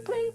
Bling.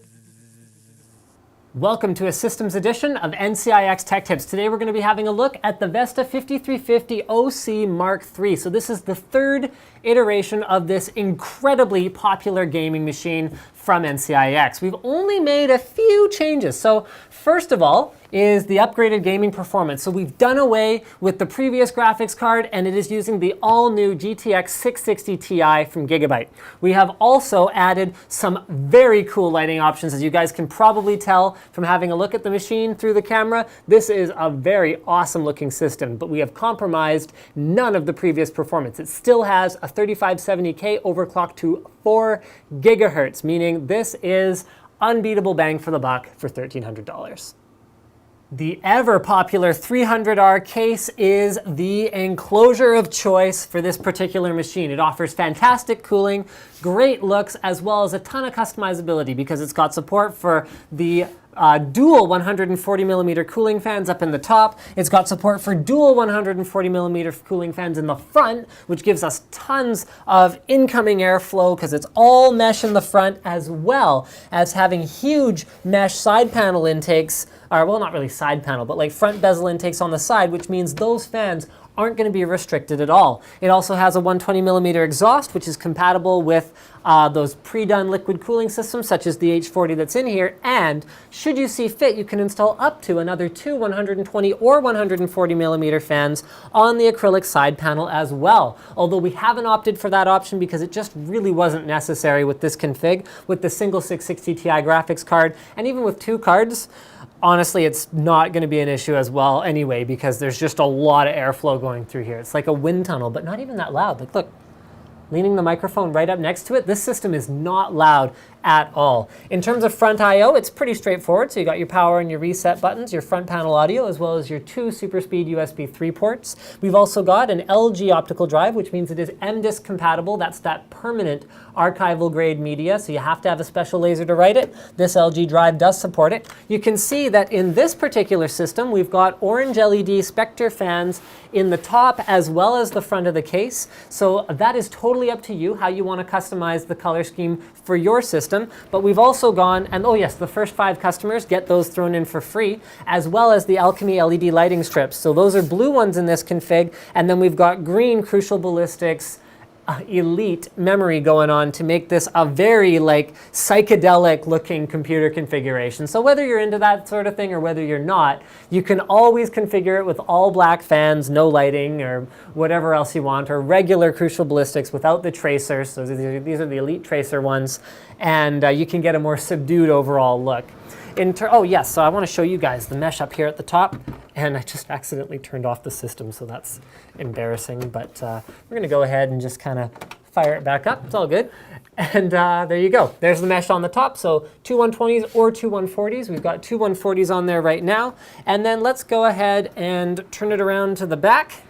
Welcome to a systems edition of NCIX Tech Tips. Today we're going to be having a look at the Vesta 5350 OC Mark III. So this is the third iteration of this incredibly popular gaming machine from NCIX. We've only made a few changes. So first of all is the upgraded gaming performance. So we've done away with the previous graphics card and it is using the all-new GTX 660 Ti from Gigabyte. We have also added some very cool lighting options. As you guys can probably tell from having a look at the machine through the camera, this is a very awesome looking system, but we have compromised none of the previous performance. It still has a 3570K overclocked to 4 gigahertz, meaning this is unbeatable bang for the buck for $1,300. The ever-popular 300R case is the enclosure of choice for this particular machine. It offers fantastic cooling, great looks, as well as a ton of customizability because it's got support for the dual 140mm cooling fans up in the top. It's got support for dual 140mm cooling fans in the front, which gives us tons of incoming airflow because it's all mesh in the front, as well as having huge mesh side panel intakes, or well, not really side panel, but like front bezel intakes on the side, which means those fans aren't going to be restricted at all. It also has a 120mm exhaust, which is compatible with those pre-done liquid cooling systems, such as the H40 that's in here. And should you see fit, you can install up to another two 120 or 140mm fans on the acrylic side panel as well. Although we haven't opted for that option because it just really wasn't necessary with this config, with the single 660 Ti graphics card, and even with two cards. Honestly, it's not going to be an issue as well anyway because there's just a lot of airflow going through here. It's like a wind tunnel, but not even that loud. Like, look, leaning the microphone right up next to it, this system is not loud at all. In terms of front I/O, it's pretty straightforward. So you got your power and your reset buttons, your front panel audio, as well as your two super speed USB 3 ports. We've also got an LG Optical Drive, which means it is MDisc compatible. That's that permanent archival grade media, so you have to have a special laser to write it. This LG Drive does support it. You can see that in this particular system, we've got orange LED Spectre fans in the top as well as the front of the case. So that is totally up to you how you want to customize the color scheme for your system. But we've also gone, and oh yes, the first 5 customers get those thrown in for free, as well as the Alchemy LED lighting strips. So those are blue ones in this config, and then we've got green Crucial Ballistics Elite memory going on to make this a very like psychedelic looking computer configuration. So whether you're into that sort of thing or whether you're not, you can always configure it with all black fans, no lighting, or whatever else you want, or regular Crucial Ballistics without the tracer. So these are the Elite tracer ones, and you can get a more subdued overall look. Oh yes, so I want to show you guys the mesh up here at the top, and I just accidentally turned off the system, so that's embarrassing, but we're going to go ahead and just kind of fire it back up. It's all good. And there you go. There's the mesh on the top, so two 120s or two 140s. We've got two 140s on there right now. And then let's go ahead and turn it around to the back.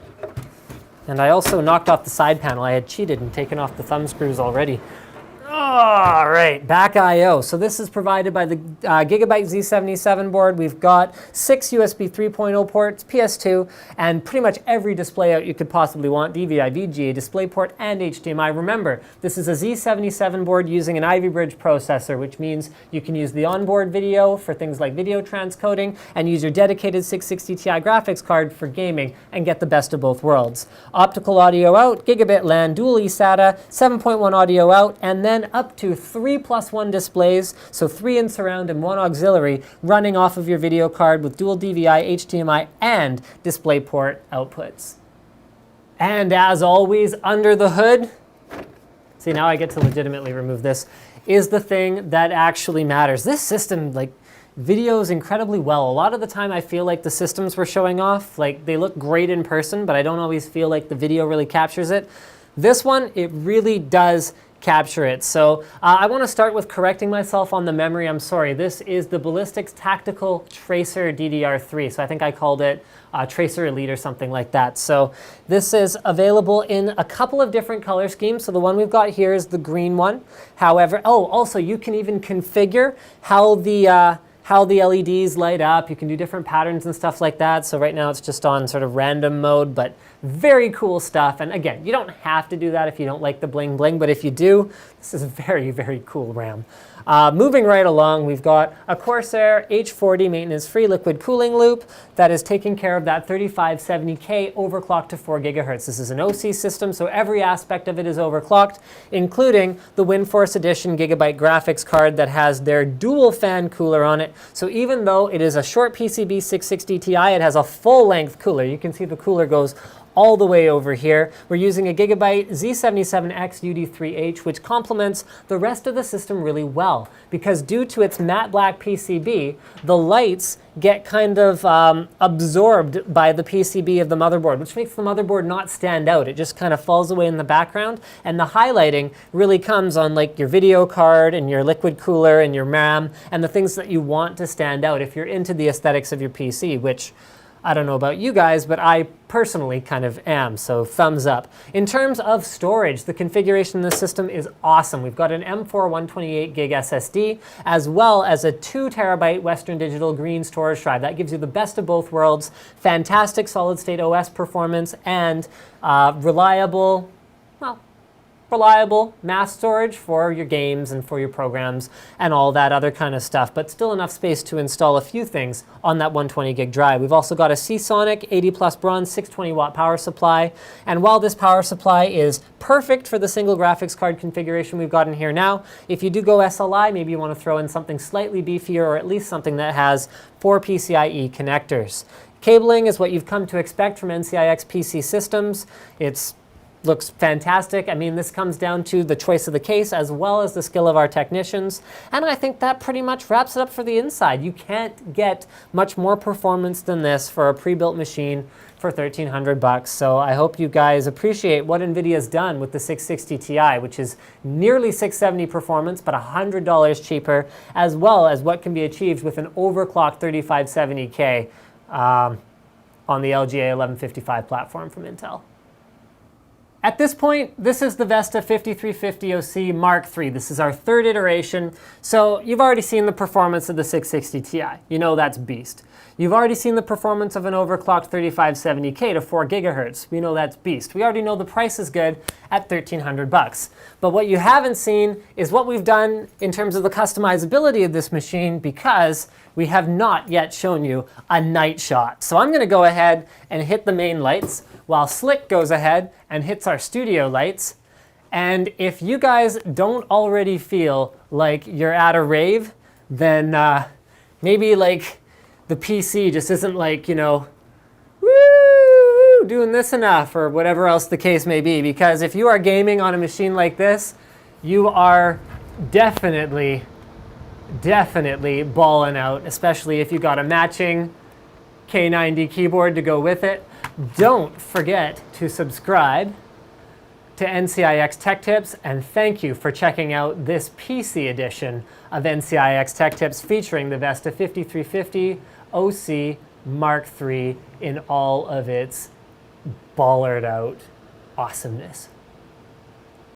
And I also knocked off the side panel. I had cheated and taken off the thumb screws already. All right, back I/O. So this is provided by the Gigabyte Z77 board. We've got 6 USB 3.0 ports, PS2, and pretty much every display out you could possibly want, DVI, VGA, DisplayPort, and HDMI. Remember, this is a Z77 board using an Ivy Bridge processor, which means you can use the onboard video for things like video transcoding and use your dedicated 660 Ti graphics card for gaming and get the best of both worlds. Optical audio out, gigabit LAN, dual eSATA, 7.1 audio out, and then up to 3+1 displays, so 3 in surround and 1 auxiliary, running off of your video card with dual DVI, HDMI, and DisplayPort outputs. And as always, under the hood, see, now I get to legitimately remove this, is the thing that actually matters. This system, like, videos incredibly well. A lot of the time I feel like the systems we're showing off, like, they look great in person, but I don't always feel like the video really captures it. This one, it really does capture it. So I want to start with correcting myself on the memory. I'm sorry. This is the Ballistics Tactical Tracer DDR3. So I think I called it Tracer Elite or something like that. So this is available in a couple of different color schemes. So the one we've got here is the green one. However, oh, also you can even configure how how the LEDs light up. You can do different patterns and stuff like that. So right now it's just on sort of random mode, but very cool stuff. And again, you don't have to do that if you don't like the bling bling, but if you do, this is very, very cool RAM. Moving right along, we've got a Corsair H40 maintenance-free liquid cooling loop that is taking care of that 3570K overclocked to 4 gigahertz. This is an OC system, so every aspect of it is overclocked, including the WindForce Edition Gigabyte graphics card that has their dual fan cooler on it. So even though it is a short PCB 660 Ti, it has a full-length cooler. You can see the cooler goes all the way over here. We're using a Gigabyte Z77X UD3H, which complements the rest of the system really well, because due to its matte black PCB, the lights get kind of absorbed by the PCB of the motherboard, which makes the motherboard not stand out. It just kind of falls away in the background, and the highlighting really comes on like your video card and your liquid cooler and your RAM and the things that you want to stand out if you're into the aesthetics of your PC, which I don't know about you guys, but I personally kind of am, so thumbs up. In terms of storage, the configuration in this system is awesome. We've got an M4 128 gig SSD, as well as a 2 terabyte Western Digital green storage drive. That gives you the best of both worlds, fantastic solid-state OS performance, and reliable mass storage for your games and for your programs and all that other kind of stuff, but still enough space to install a few things on that 120 gig drive. We've also got a Seasonic 80 plus bronze 620 watt power supply, and while this power supply is perfect for the single graphics card configuration we've got in here now, if you do go SLI, maybe you want to throw in something slightly beefier, or at least something that has 4 PCIe connectors. Cabling is what you've come to expect from NCIX PC systems. Looks fantastic. I mean, this comes down to the choice of the case as well as the skill of our technicians. And I think that pretty much wraps it up for the inside. You can't get much more performance than this for a pre-built machine for $1,300. So I hope you guys appreciate what NVIDIA's done with the 660 Ti, which is nearly 670 performance, but $100 cheaper, as well as what can be achieved with an overclocked 3570K on the LGA 1155 platform from Intel. At this point, this is the Vesta 5350 OC Mark III. This is our third iteration. So you've already seen the performance of the 660 Ti. You know that's beast. You've already seen the performance of an overclocked 3570K to 4 gigahertz. We know that's beast. We already know the price is good at $1,300. But what you haven't seen is what we've done in terms of the customizability of this machine, because we have not yet shown you a night shot. So I'm going to go ahead and hit the main lights, while Slick goes ahead and hits our studio lights. And if you guys don't already feel like you're at a rave, then maybe like the PC just isn't like, you know, woo, doing this enough, or whatever else the case may be. Because if you are gaming on a machine like this, you are definitely balling out, especially if you got a matching K90 keyboard to go with it. Don't forget to subscribe to NCIX Tech Tips, and thank you for checking out this PC edition of NCIX Tech Tips featuring the Vesta 5350 OC Mark III in all of its ballered out awesomeness.